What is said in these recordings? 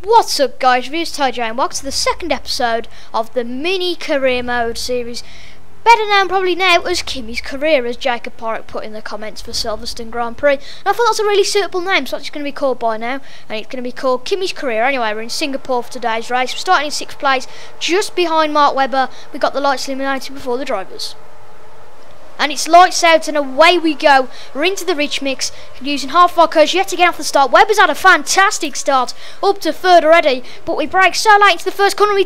What's up guys, reviews TJ and welcome to the second episode of the mini career mode series, better known probably now as Kimi's Career, as Jacob Porrick put in the comments for Silverstone Grand Prix. And I thought that's a really suitable name, so it's going to be called by now, and it's going to be called Kimi's Career. Anyway, we're in Singapore for today's race. We're starting in 6th place, just behind Mark Webber. We got the lights illuminated before the drivers. And it's lights out and away we go. We're into the rich mix, using half of our course yet again off the start. Webber's had a fantastic start, up to third already, but we brake so late into the first corner. We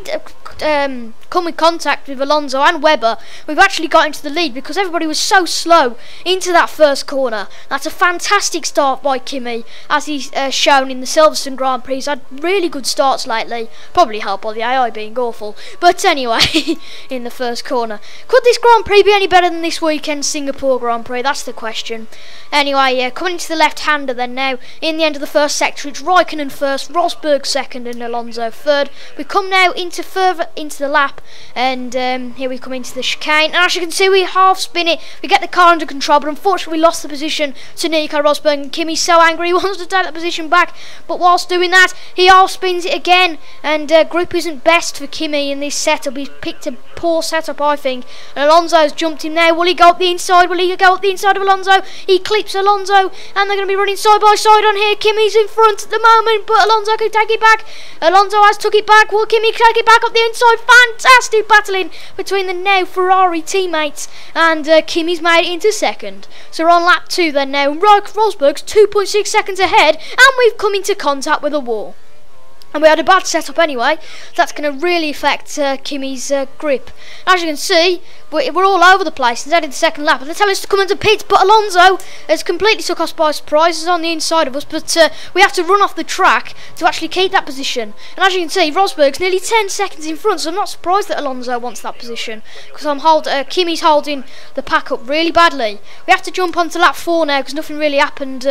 come in contact with Alonso and Webber. We've actually got into the lead because everybody was so slow into that first corner. That's a fantastic start by Kimi, as he's shown in the Silverstone Grand Prix. He's had really good starts lately, probably helped by the AI being awful. But anyway, in the first corner, could this Grand Prix be any better than this weekend Singapore Grand Prix? That's the question. Anyway, coming into the left-hander then now, in the end of the first sector, it's Raikkonen first, Rosberg second and Alonso third. We come now further into the lap, and here we come into the chicane, and as you can see we half spin it, we get the car under control, but unfortunately we lost the position to Nico Rosberg, and Kimi's so angry he wants to take that position back, but whilst doing that he half spins it again, and grip isn't best for Kimi in this setup. He's picked a poor setup, I think, and Alonso's jumped him now. Will he go up the inside? Will he go up the inside of Alonso? He clips Alonso, and they're going to be running side by side on here. Kimi's in front at the moment, but Alonso can take it back. Alonso has took it back. Will Kimi take it back up the inside? Fantastic battling between the now Ferrari teammates, and Kimi's made it into second. So we're on lap 2 then now. Rosberg's 2.6 seconds ahead, and we've come into contact with a wall. And we had a bad setup anyway. That's going to really affect Kimi's grip. As you can see, we're all over the place. Instead of the second lap, and they tell us to come into pits, but Alonso has completely took us by surprise. He's on the inside of us, but we have to run off the track to actually keep that position. And as you can see, Rosberg's nearly 10 seconds in front, so I'm not surprised that Alonso wants that position, because Kimi's holding the pack up really badly. We have to jump onto lap 4 now, because nothing really happened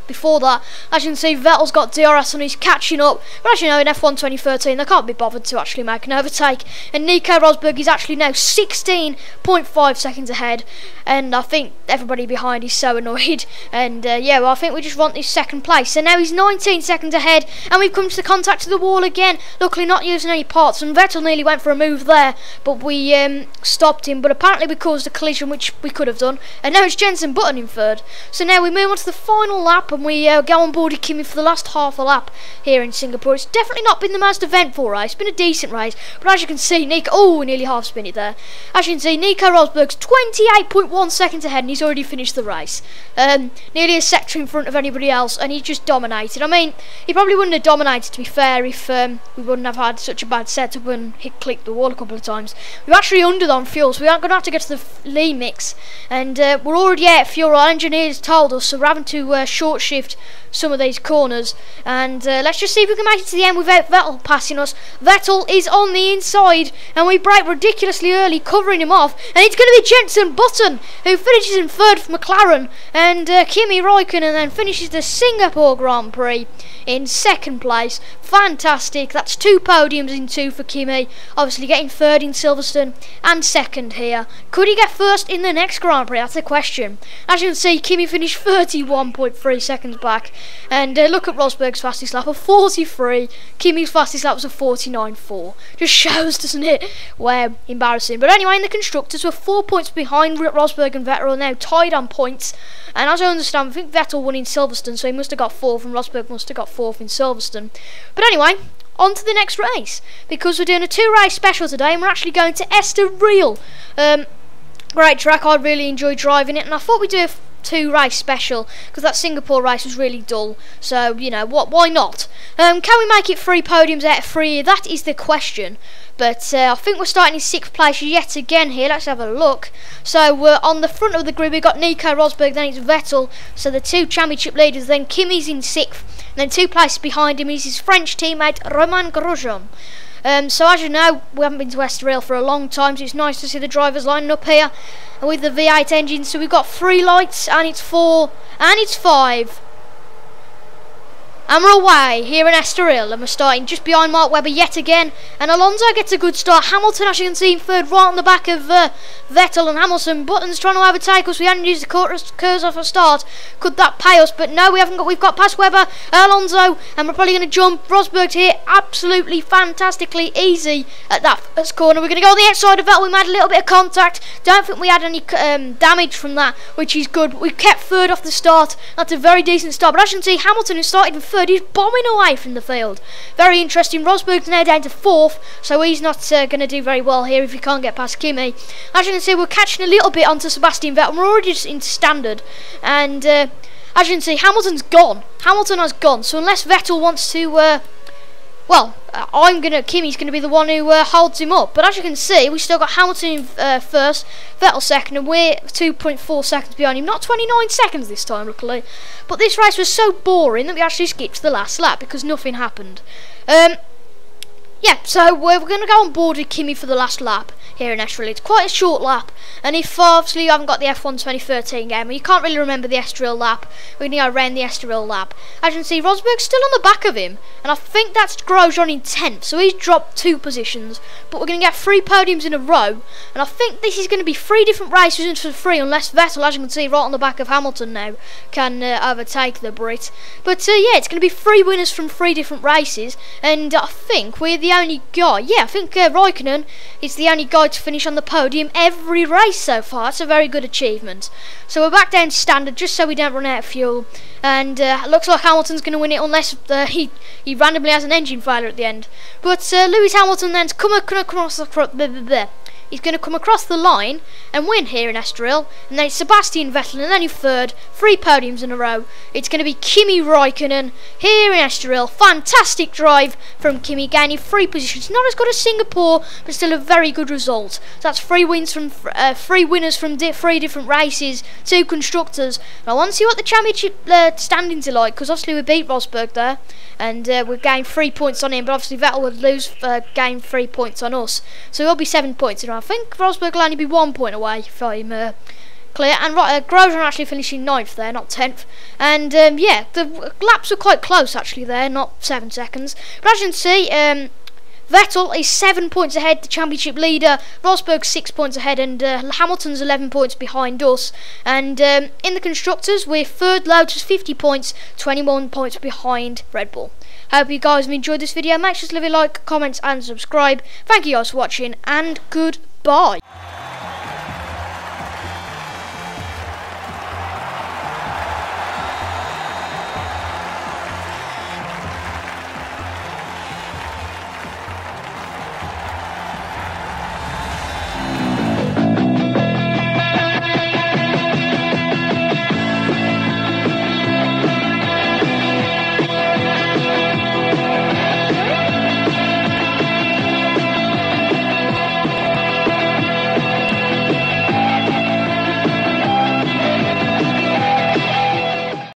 before that. As you can see, Vettel's got DRS on, he's catching up. But as you know, in F1 2013 they can't be bothered to actually make an overtake, and Nico Rosberg is actually now 16.5 seconds ahead, and I think everybody behind is so annoyed, and yeah, well, I think we just want this second place. So now he's 19 seconds ahead, and we've come to the contact of the wall again, luckily not using any parts, and Vettel nearly went for a move there, but we stopped him, but apparently we caused a collision, which we could have done, and now it's Jenson Button in third. So now we move on to the final lap, and we go on board Kimi for the last half a lap here in Singapore. It's definitely not been the most eventful race, it's been a decent race, but as you can see, we nearly half spin it there. As you can see, Nico Rosberg's 28.1 seconds ahead, and he's already finished the race. Nearly a sector in front of anybody else, and he just dominated. I mean, he probably wouldn't have dominated, to be fair, if we wouldn't have had such a bad setup and he clicked the wall a couple of times. We're actually under on fuel, so we aren't going to have to get to the lean mix, and we're already out of fuel. Our engineers told us, so we're having to short shift some of these corners, and let's just see if we can make it to the end without Vettel passing us. Vettel is on the inside, and we brake ridiculously early, covering him off, and it's going to be Jenson Button who finishes in third for McLaren, and Kimi Raikkonen then finishes the Singapore Grand Prix in second place. Fantastic, that's 2 podiums in 2 for Kimi, obviously getting third in Silverstone and second here. Could he get first in the next Grand Prix? That's the question. As you can see, Kimi finished 31.3 seconds back, and look at Rosberg's fastest lap of 43. Kimi's fastest lap was a 49.4. Just shows, doesn't it? Wow, embarrassing. But anyway, in the constructors, we're 4 points behind. Rosberg and Vettel are now tied on points, and as I understand, I think Vettel won in Silverstone, so he must have got 4th, and Rosberg must have got 4th in Silverstone. But anyway, on to the next race, because we're doing a 2-race special today, and we're actually going to Estoril. Great track, I really enjoyed driving it, and I thought we'd do a 2-race special, because that Singapore race was really dull, so you know what, why not? Can we make it 3 podiums out of 3? That is the question. But I think we're starting in 6th place yet again here. Let's have a look. So we're on the front of the grid, we've got Nico Rosberg, then it's Vettel, so the 2 championship leaders. Then Kimi's in 6th, and then 2 places behind him is his French teammate Romain Grosjean. So as you know, we haven't been to Estoril for a long time, so it's nice to see the drivers lining up here with the V8 engine. So we've got 3 lights, and it's 4, and it's 5. And we're away here in Estoril, and we're starting just behind Mark Webber yet again. And Alonso gets a good start. Hamilton, as you can see, in third, right on the back of Vettel and Hamilton. Button's trying to overtake us. We hadn't used the curves off a start. Could that pay us? But no, we haven't got. We've got past Webber, Alonso, and we're probably going to jump. Rosberg's here, absolutely fantastically easy at that first corner. We're going to go on the outside of Vettel. We made a little bit of contact. Don't think we had any damage from that, which is good. We kept third off the start. That's a very decent start. But as you can see, Hamilton, who started in third, he's bombing away from the field. Very interesting. Rosberg's now down to fourth, so he's not going to do very well here if he can't get past Kimi. As you can see, we're catching a little bit onto Sebastian Vettel. We're already just into standard, and as you can see, Hamilton's gone. Hamilton has gone. So unless Vettel wants to, Kimi's going to be the one who holds him up. But as you can see, we still got Hamilton in first, Vettel second, and we're 2.4 seconds behind him. Not 29 seconds this time, luckily. But this race was so boring that we actually skipped the last lap because nothing happened. Yeah, so we're going to go on board with Kimi for the last lap here in Estoril. It's quite a short lap, and if obviously you haven't got the F1 2013 game, you can't really remember the Estoril lap, we're going to go around the Estoril lap. As you can see, Rosberg's still on the back of him, and I think that's Grosjean in 10th, so he's dropped 2 positions, but we're going to get 3 podiums in a row, and I think this is going to be 3 different races for 3, unless Vettel, as you can see right on the back of Hamilton now, can overtake the Brit. But yeah, it's going to be 3 winners from 3 different races, and I think we're the only guy, I think Raikkonen is the only guy to finish on the podium every race so far. That's a very good achievement. So we're back down to standard just so we don't run out of fuel, and looks like Hamilton's going to win it unless he randomly has an engine failure at the end. But Lewis Hamilton then's he's going to come across the line and win here in Estoril, and then it's Sebastian Vettel, and then in third, 3 podiums in a row. It's going to be Kimi Raikkonen here in Estoril. Fantastic drive from Kimi, gaining 3 positions. Not as good as Singapore, but still a very good result. So that's 3 wins from 3 winners from 3 different races, 2 constructors. And I want to see what the championship standings are like, because obviously we beat Rosberg there, and we've gained 3 points on him, but obviously Vettel would gain 3 points on us, so we'll be 7 points in. I think Rosberg will only be 1 point away if I'm clear. And Grosjean actually finishing 9th there, not 10th. And yeah, the laps are quite close actually there, not 7 seconds. But as you can see, Vettel is 7 points ahead, the championship leader. Rosberg's 6 points ahead, and Hamilton's 11 points behind us. And in the constructors, we're third, Lotus 50 points, 21 points behind Red Bull. Hope you guys have enjoyed this video. Make sure to leave a like, comment and subscribe. Thank you guys for watching, and goodbye.